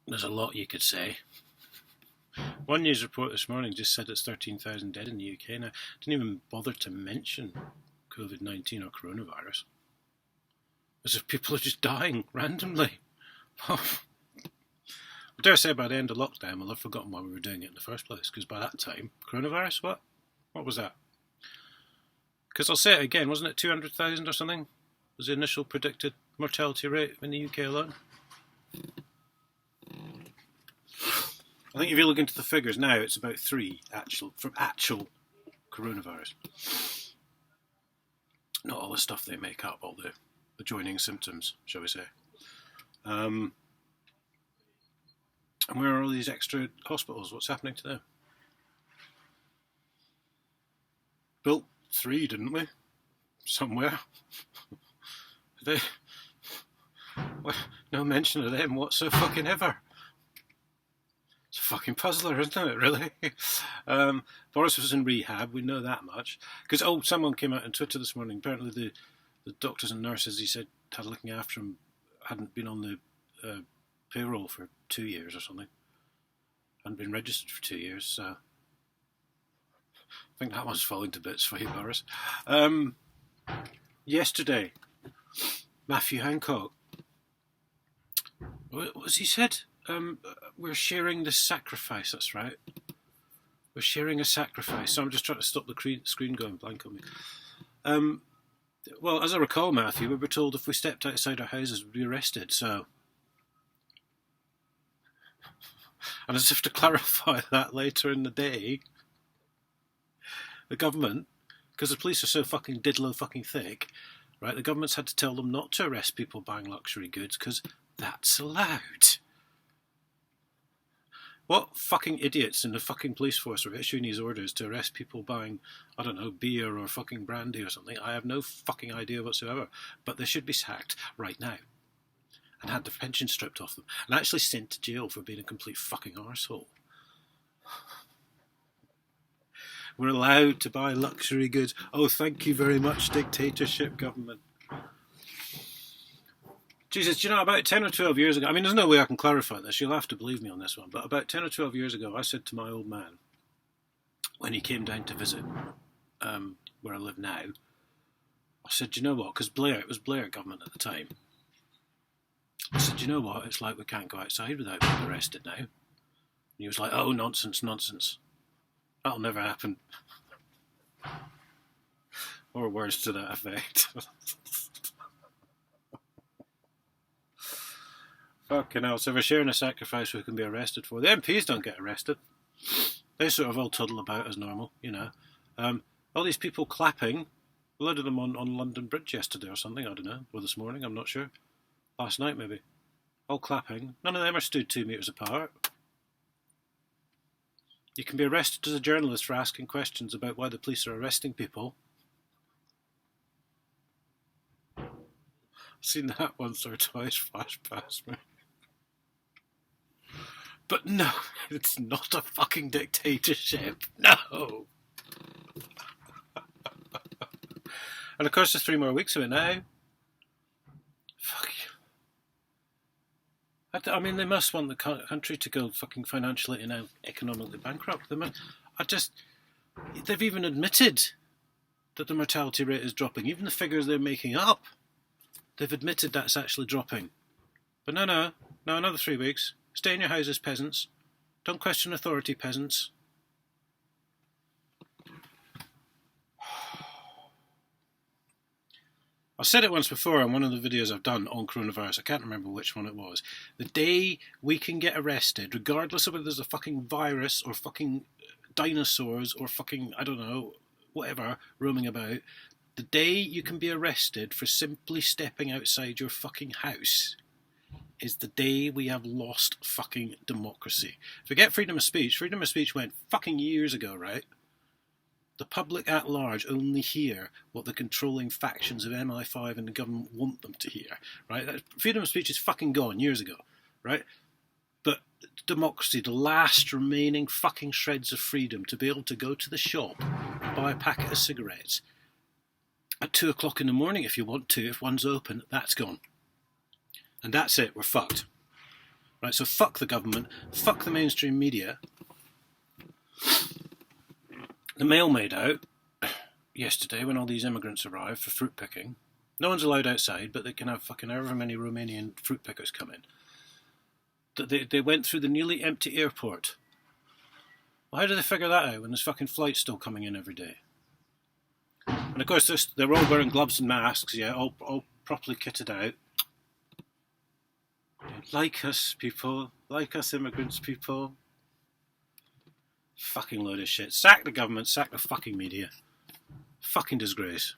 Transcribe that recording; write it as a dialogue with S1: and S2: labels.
S1: There's a lot you could say. One news report this morning just said it's 13,000 dead in the UK, and I didn't even bother to mention COVID-19 or coronavirus. As if people are just dying randomly. I dare say by the end of lockdown we'll have forgotten why we were doing it in the first place, because by that time, coronavirus, what? What was that? Because I'll say it again, wasn't it 200,000 or something? Was the initial predicted mortality rate in the UK alone? I think if you look into the figures now, it's about 3 from actual coronavirus. Not all the stuff they make up, all the adjoining symptoms, shall we say. And where are all these extra hospitals? What's happening to them? Built 3, didn't we? Somewhere. No mention of them whatsoever. It's a fucking puzzler, isn't it, really? Boris was in rehab, we know that much. Because, someone came out on Twitter this morning, apparently the doctors and nurses, he said, had looking after him, hadn't been on the payroll for 2 years or something. Hadn't been registered for 2 years, so I think that one's falling to bits for you, Boris. Yesterday, Matthew Hancock, what was he said? We're sharing the sacrifice, that's right. We're sharing a sacrifice. So I'm just trying to stop the screen going blank on me. Well, as I recall, Matthew, we were told if we stepped outside our houses we'd be arrested, so... And as if to clarify that later in the day, the government, because the police are so fucking diddler fucking thick, right, the government's had to tell them not to arrest people buying luxury goods, because that's allowed. What fucking idiots in the fucking police force are issuing these orders to arrest people buying, I don't know, beer or fucking brandy or something? I have no fucking idea whatsoever. But they should be sacked right now. And had their pension stripped off them. And actually sent to jail for being a complete fucking arsehole. We're allowed to buy luxury goods. Oh, thank you very much, dictatorship government. Jesus, do you know, about 10 or 12 years ago, I mean, there's no way I can clarify this, you'll have to believe me on this one, but about 10 or 12 years ago, I said to my old man, when he came down to visit where I live now, I said, do you know what, because it was Blair government at the time, I said, do you know what, it's like we can't go outside without being arrested now. And he was like, oh, nonsense. That'll never happen. Or words to that effect. Fucking hell, so if we're sharing a sacrifice we can be arrested for. The MPs don't get arrested. They sort of all toddle about as normal, you know. All these people clapping, a load of them on London Bridge yesterday or something, I don't know, or this morning, I'm not sure. Last night maybe. All clapping. None of them are stood 2 metres apart. You can be arrested as a journalist for asking questions about why the police are arresting people. I've seen that once or twice flash past me. But no, it's not a fucking dictatorship. No! And of course there's 3 more weeks of it now. Fuck you. I mean, they must want the country to go fucking financially and economically bankrupt. They've even admitted that the mortality rate is dropping. Even the figures they're making up, they've admitted that's actually dropping. But no, another 3 weeks. Stay in your houses, peasants. Don't question authority, peasants. I said it once before on one of the videos I've done on coronavirus. I can't remember which one it was. The day we can get arrested, regardless of whether there's a fucking virus or fucking dinosaurs or fucking, I don't know, whatever, roaming about, the day you can be arrested for simply stepping outside your fucking house is the day we have lost fucking democracy. Forget freedom of speech. Freedom of speech went fucking years ago, right? The public at large only hear what the controlling factions of MI5 and the government want them to hear, right? Freedom of speech is fucking gone years ago, right? But democracy, the last remaining fucking shreds of freedom to be able to go to the shop and buy a packet of cigarettes at 2 o'clock in the morning if you want to, if one's open, that's gone. And that's it, we're fucked. Right, so fuck the government, fuck the mainstream media. The mail made out yesterday when all these immigrants arrived for fruit picking. No one's allowed outside, but they can have fucking however many Romanian fruit pickers come in. They went through the nearly empty airport. Well, how do they figure that out when there's fucking flights still coming in every day? And of course, they're all wearing gloves and masks, yeah, all properly kitted out. Like us, people. Like us, immigrants, people. Fucking load of shit. Sack the government, sack the fucking media. Fucking disgrace.